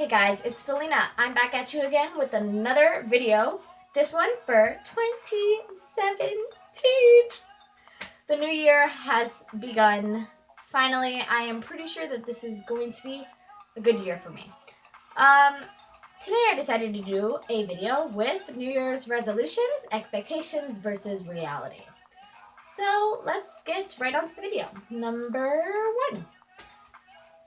Hey guys, it's Selena. I'm back at you again with another video. This one for 2017. The new year has begun. Finally, I am pretty sure that this is going to be a good year for me. Today I decided to do a video with New Year's resolutions, expectations versus reality. So let's get right on to the video. Number 1.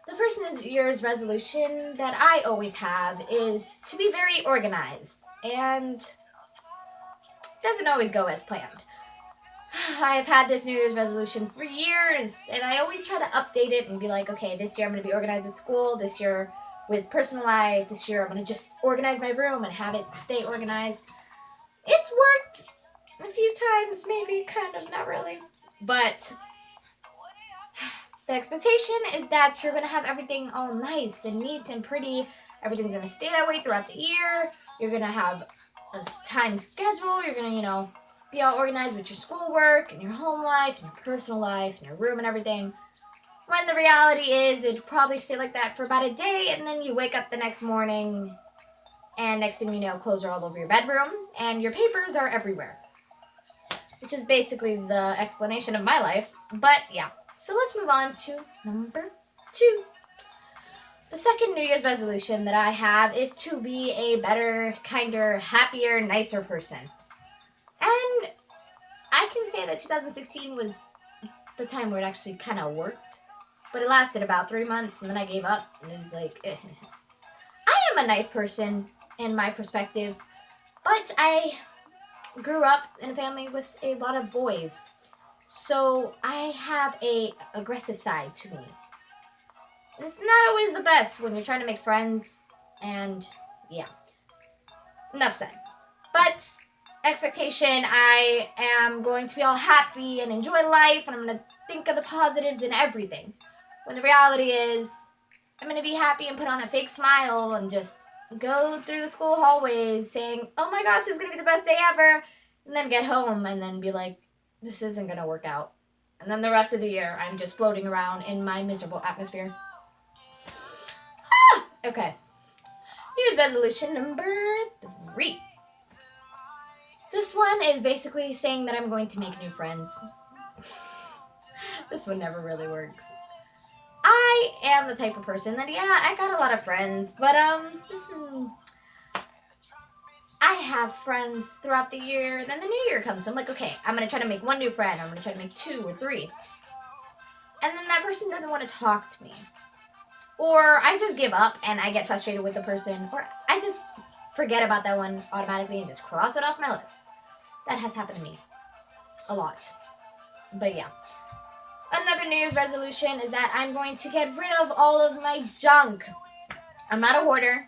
The first New Year's resolution that I always have is to be very organized, and it doesn't always go as planned. I have had this New Year's resolution for years, and I always try to update it and be like, okay, this year I'm going to be organized with school, this year with personal life, this year I'm going to just organize my room and have it stay organized. It's worked a few times, maybe, kind of, not really, but the expectation is that you're going to have everything all nice and neat and pretty. Everything's going to stay that way throughout the year. You're going to have a time schedule. You're going to, be all organized with your schoolwork and your home life and your personal life and your room and everything. When the reality is, it'll probably stay like that for about a day, and then you wake up the next morning, and next thing you know, clothes are all over your bedroom, and your papers are everywhere. Which is basically the explanation of my life, but yeah. So let's move on to number 2. The second New Year's resolution that I have is to be a better, kinder, happier, nicer person. And I can say that 2016 was the time where it actually kind of worked. But it lasted about 3 months, and then I gave up, and it was like, I am a nice person in my perspective, but I grew up in a family with a lot of boys. So I have a aggressive side to me. It's not always the best when you're trying to make friends, and yeah. Enough said. But expectation, I am going to be all happy and enjoy life, and I'm going to think of the positives in everything. When the reality is, I'm going to be happy and put on a fake smile and just go through the school hallways saying, oh my gosh, this is going to be the best day ever, and then get home and then be like, this isn't going to work out. And then the rest of the year, I'm just floating around in my miserable atmosphere. Okay. New Year's resolution number 3. This one is basically saying that I'm going to make new friends. This one never really works. I am the type of person that, I got a lot of friends, but, I have friends throughout the year, then the new year comes, so I'm like, okay, I'm going to try to make 1 new friend, I'm going to try to make 2 or 3, and then that person doesn't want to talk to me, or I just give up, and I get frustrated with the person, or I just forget about that one automatically and just cross it off my list. That has happened to me a lot, but yeah. Another New Year's resolution is that I'm going to get rid of all of my junk. I'm not a hoarder,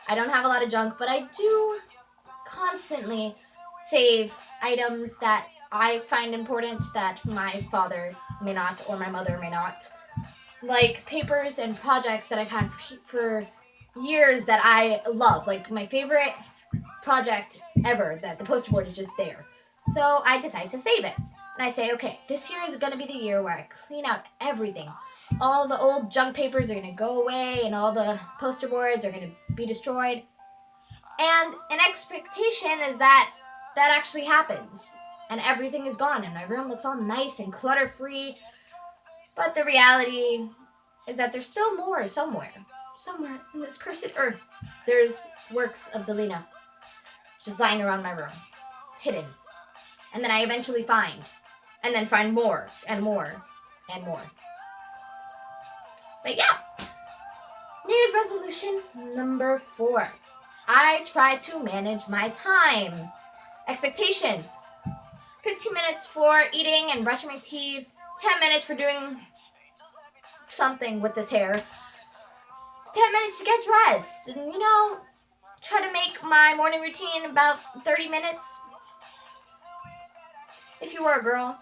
I don't have a lot of junk, but I do constantly save items that I find important that my father may not or my mother may not. Like papers and projects that I've had for years that I love. Like my favorite project ever, that the poster board is just there. So I decide to save it. And I say, okay, this year is going to be the year where I clean out everything. All the old junk papers are going to go away, and all the poster boards are going to be destroyed. And an expectation is that that actually happens, and everything is gone, and my room looks all nice and clutter-free. But the reality is that there's still more somewhere in this cursed earth. There's works of Delina just lying around my room, hidden. And then I eventually find, and then find more, and more, and more. But yeah, New Year's resolution number 4. I try to manage my time. Expectation, 15 minutes for eating and brushing my teeth, 10 minutes for doing something with this hair, 10 minutes to get dressed, and try to make my morning routine about 30 minutes. If you were a girl,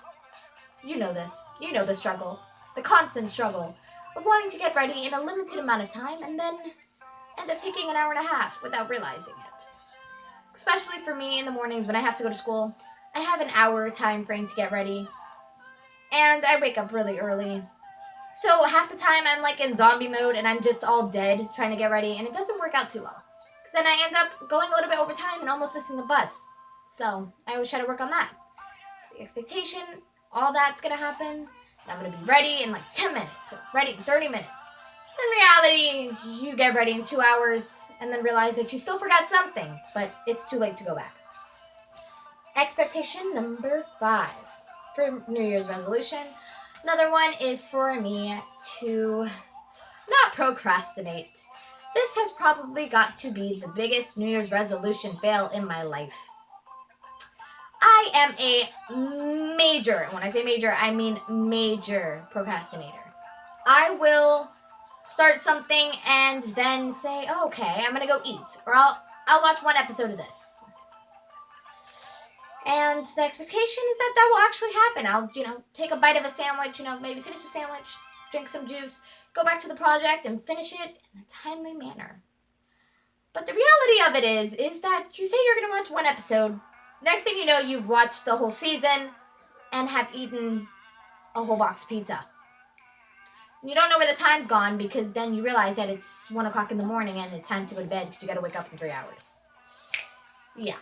you know this. You know the struggle, the constant struggle of wanting to get ready in a limited amount of time and then end up taking an hour and a half without realizing it. Especially for me in the mornings when I have to go to school, I have an hour time frame to get ready, and I wake up really early. So half the time I'm like in zombie mode and I'm just all dead trying to get ready, and it doesn't work out too well. Because then I end up going a little bit over time and almost missing the bus. So I always try to work on that. So the expectation, all that's going to happen, and I'm going to be ready in like 10 minutes, or ready in 30 minutes. In reality, you get ready in 2 hours and then realize that you still forgot something, but it's too late to go back. Expectation number 5 for New Year's resolution. Another one is for me to not procrastinate. This has probably got to be the biggest New Year's resolution fail in my life. I am a major, when I say major, I mean major procrastinator. I will start something and then say, oh, okay, I'm gonna go eat, or I'll watch one episode of this. And the expectation is that that will actually happen. I'll, take a bite of a sandwich, maybe finish a sandwich, drink some juice, go back to the project and finish it in a timely manner. But the reality of it is that you say you're gonna watch one episode. Next thing you know, you've watched the whole season and have eaten a whole box of pizza. You don't know where the time's gone because then you realize that it's 1 o'clock in the morning and it's time to go to bed because you gotta wake up in 3 hours. Yeah,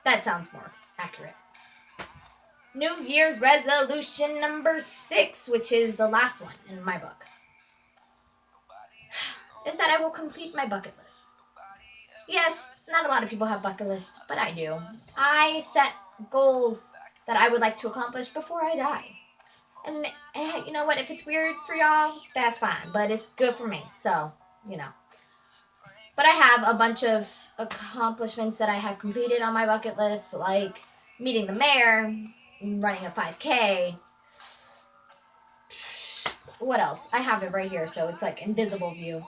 that sounds more accurate. New Year's resolution number 6, which is the last one in my book, is that I will complete my bucket list. Yes, not a lot of people have bucket lists, but I do. I set goals that I would like to accomplish before I die. And you know what? If it's weird for y'all, that's fine. But it's good for me. So, But I have a bunch of accomplishments that I have completed on my bucket list, like meeting the mayor, running a 5K. What else? I have it right here, so it's like invisible view.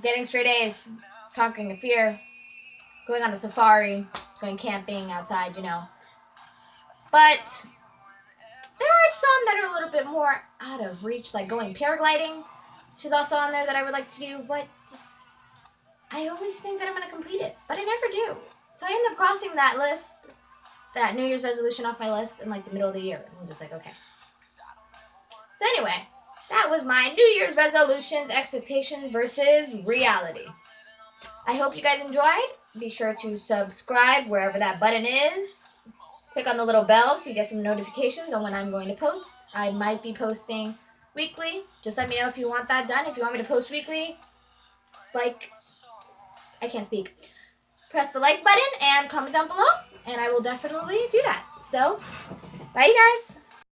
Getting straight A's, conquering a fear, going on a safari, going camping outside, But there are some that are a little bit more out of reach, like going paragliding, which is also on there that I would like to do, but I always think that I'm going to complete it, but I never do. So I end up crossing that list, that New Year's resolution off my list in like the middle of the year. And I'm just like, okay. So anyway, that was my New Year's resolutions, expectation versus reality. I hope you guys enjoyed. Be sure to subscribe wherever that button is. Click on the little bell so you get some notifications on when I'm going to post. I might be posting weekly. Just let me know if you want that done. If you want me to post weekly, I can't speak. Press the like button and comment down below, and I will definitely do that. So, bye you guys.